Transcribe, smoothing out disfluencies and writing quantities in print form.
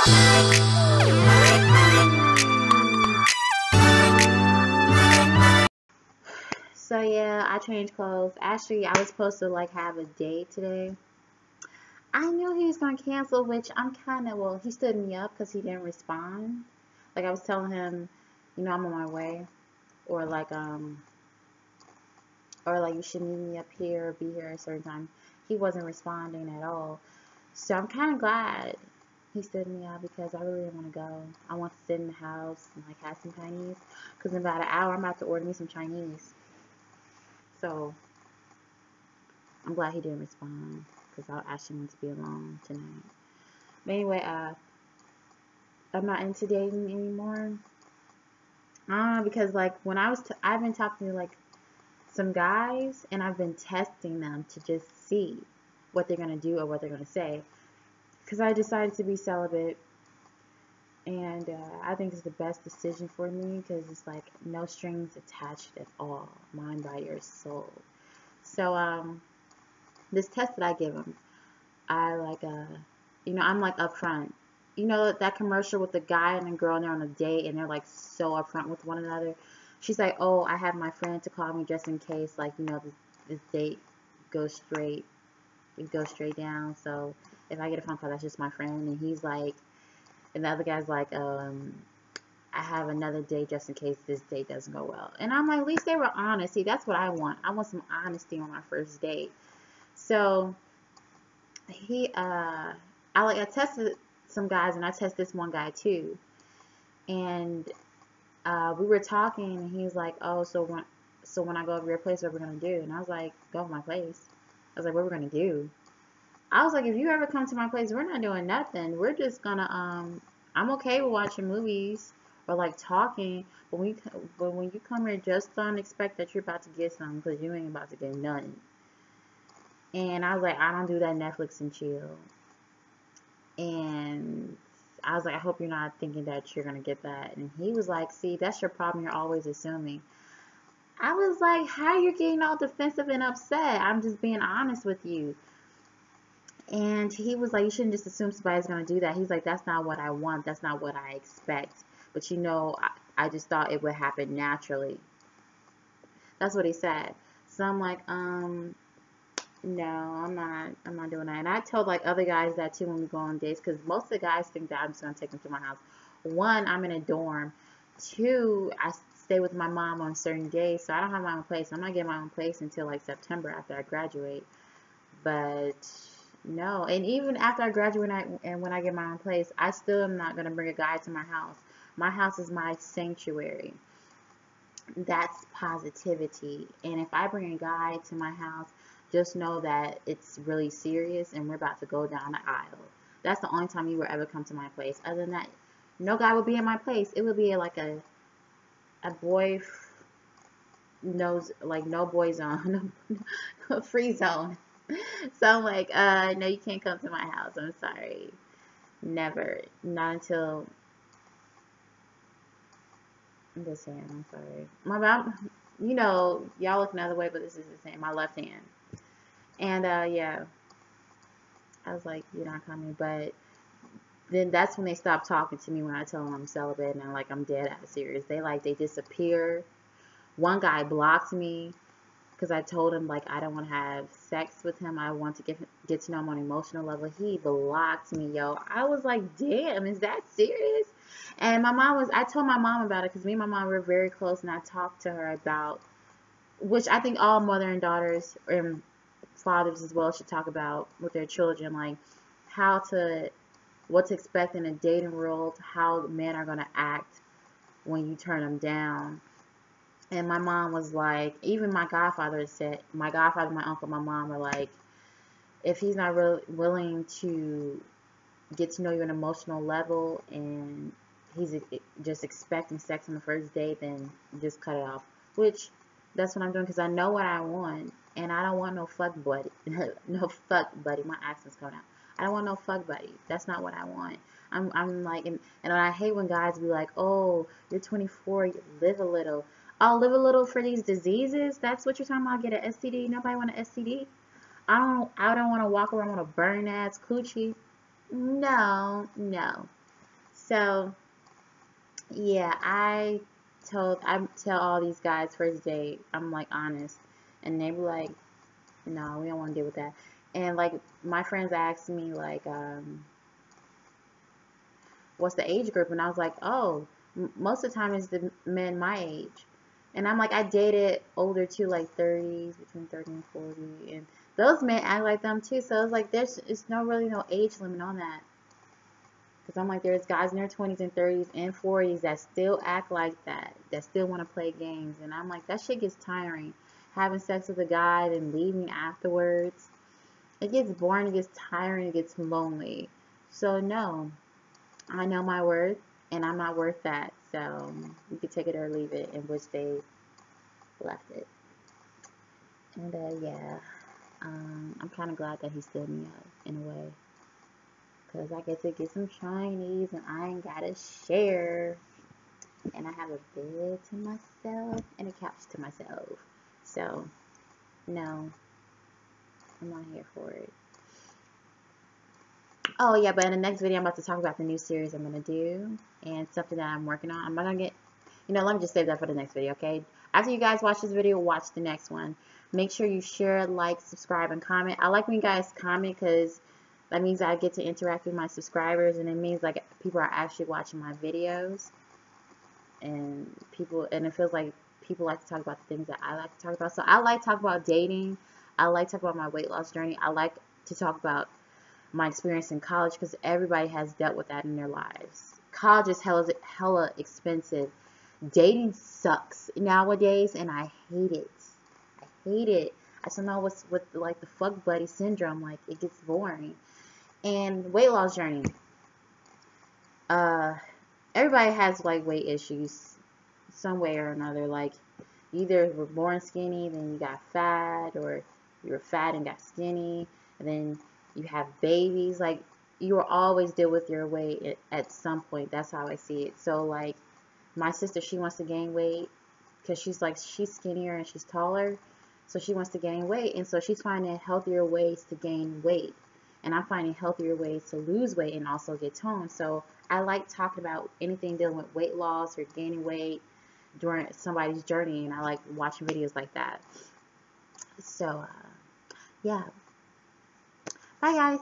So yeah, I changed clothes. Actually, I was supposed to like have a date today. I knew he was gonna cancel, which I'm kind of, well, he stood me up because he didn't respond. Like I was telling him, I'm on my way, or like you should meet me up here, or be here at a certain time. He wasn't responding at all. So I'm kind of glad he stood me up because I really didn't want to go. I want to sit in the house and like have some Chinese. Because in about an hour, I'm about to order me some Chinese. So I'm glad he didn't respond because I actually want to be alone tonight. But anyway, I'm not into dating anymore. Because like when I've been talking to like some guys and I've been testing them to just see what they're gonna do or what they're gonna say. Because I decided to be celibate, and I think it's the best decision for me because it's like no strings attached at all, mind, body, or soul. So this test that I give them, I like I'm like upfront. You know that commercial with the guy and the girl and they're on a date and they're like so upfront with one another. She's like, "Oh, I have my friend to call me just in case, like this date goes straight, it goes straight down. So if I get a phone call, that's just my friend." And he's like, and the other guy's like, "I have another date just in case this date doesn't go well." And I'm like, at least they were honest. See, that's what I want. I want some honesty on my first date. So I tested some guys and I tested this one guy too. And we were talking and he's like, "Oh, so when I go over your place, what we're gonna do?" And I was like, "Go over my place." I was like, "What we're gonna do?" I was like, "If you ever come to my place, we're not doing nothing. We're just gonna I'm okay with watching movies or like talking, but when you come here, just don't expect that you're about to get something because you ain't about to get nothing." And I was like, "I don't do that Netflix and chill." And I was like, "I hope you're not thinking that you're gonna get that." And he was like, "See, that's your problem. You're always assuming." I was like, "How are you getting all defensive and upset? I'm just being honest with you." And he was like, "You shouldn't just assume somebody's gonna do that." He's like, "That's not what I want. That's not what I expect. But I just thought it would happen naturally." That's what he said. So I'm like, no, I'm not doing that. And I told like other guys that too when we go on dates, because most of the guys think that I'm just gonna take them to my house. One, I'm in a dorm. Two, I stay with my mom on certain days, so I don't have my own place. I'm not getting my own place until like September after I graduate. But no, and even after I graduate and when I get my own place, I still am not gonna bring a guy to my house. My house is my sanctuary. That's positivity. And if I bring a guy to my house, just know that it's really serious and we're about to go down the aisle. That's the only time you will ever come to my place. Other than that, no guy will be in my place. It would be like a boy knows, like no boy zone, no free zone. So I'm like, no, you can't come to my house. I'm sorry. Never. Not until, I'm just saying, I'm sorry. My mom, y'all look another way, but this is the same. My left hand. And yeah, I was like, "You're not coming." But then that's when they stopped talking to me when I tell them I'm celibate and I'm dead ass serious. They disappear. One guy blocked me because I told him like I don't want to have sex with him. I want to get to know him on an emotional level. He blocked me, yo. I was like, "Damn, is that serious?" And I told my mom about it because me and my mom were very close, and I talked to her about, which I think all mother and daughters and fathers as well should talk about with their children, like what to expect in a dating world, how men are going to act when you turn them down. And my mom was like, even my godfather, my uncle, my mom were like, if he's not really willing to get to know you on an emotional level and he's just expecting sex on the first date, then just cut it off. Which, that's what I'm doing because I know what I want. And I don't want no fuck buddy. No fuck buddy. My accent's coming out. I don't want no fuck buddy. That's not what I want. I'm like, and I hate when guys be like, "Oh, you're 24, you live a little." I'll live a little for these diseases. That's what you're talking about. Get an STD. Nobody want an STD. I don't want to walk around with a burn ass coochie. No, no. So yeah, I tell all these guys first date, I'm like honest, and they be like, no, we don't want to deal with that. And like my friends asked me like, what's the age group? And I was like, oh, most of the time it's the men my age. And I'm like, I dated older too, like 30s, between 30 and 40, and those men act like them too. So it's like it's no really no age limit on that. Because I'm like, there's guys in their 20s and 30s and 40s that still act like that, that still want to play games. And I'm like, that shit gets tiring. Having sex with a guy and leaving afterwards. It gets boring, it gets tiring, it gets lonely. So no, I know my worth, and I'm not worth that. So you can take it or leave it, in which they left it. And yeah, I'm kind of glad that he stood me up in a way. Because I get to get some Chinese and I ain't got to share. And I have a bed to myself and a couch to myself. So, no, I'm not here for it. Oh, yeah, but in the next video, I'm about to talk about the new series I'm going to do. And something that I'm working on. I'm not going to get, let me just save that for the next video, okay? After you guys watch this video, watch the next one. Make sure you share, like, subscribe, and comment. I like when you guys comment because that means I get to interact with my subscribers, and it means like people are actually watching my videos, and it feels like people like to talk about the things that I like to talk about. So I like to talk about dating. I like to talk about my weight loss journey. I like to talk about my experience in college because everybody has dealt with that in their lives. College is hella expensive. Dating sucks nowadays, and I hate it. I hate it. I don't know what's with like the fuck buddy syndrome. Like it gets boring. And weight loss journey. Everybody has like weight issues some way or another. Like either were born skinny, then you got fat, or you were fat and got skinny, and then you have babies. Like you will always deal with your weight at some point. That's how I see it. So like my sister, she wants to gain weight because she's skinnier and she's taller, so she wants to gain weight, and so she's finding healthier ways to gain weight. And I'm finding healthier ways to lose weight and also get toned. So I like talking about anything dealing with weight loss or gaining weight during somebody's journey, and I like watching videos like that. So, yeah. Bye, guys.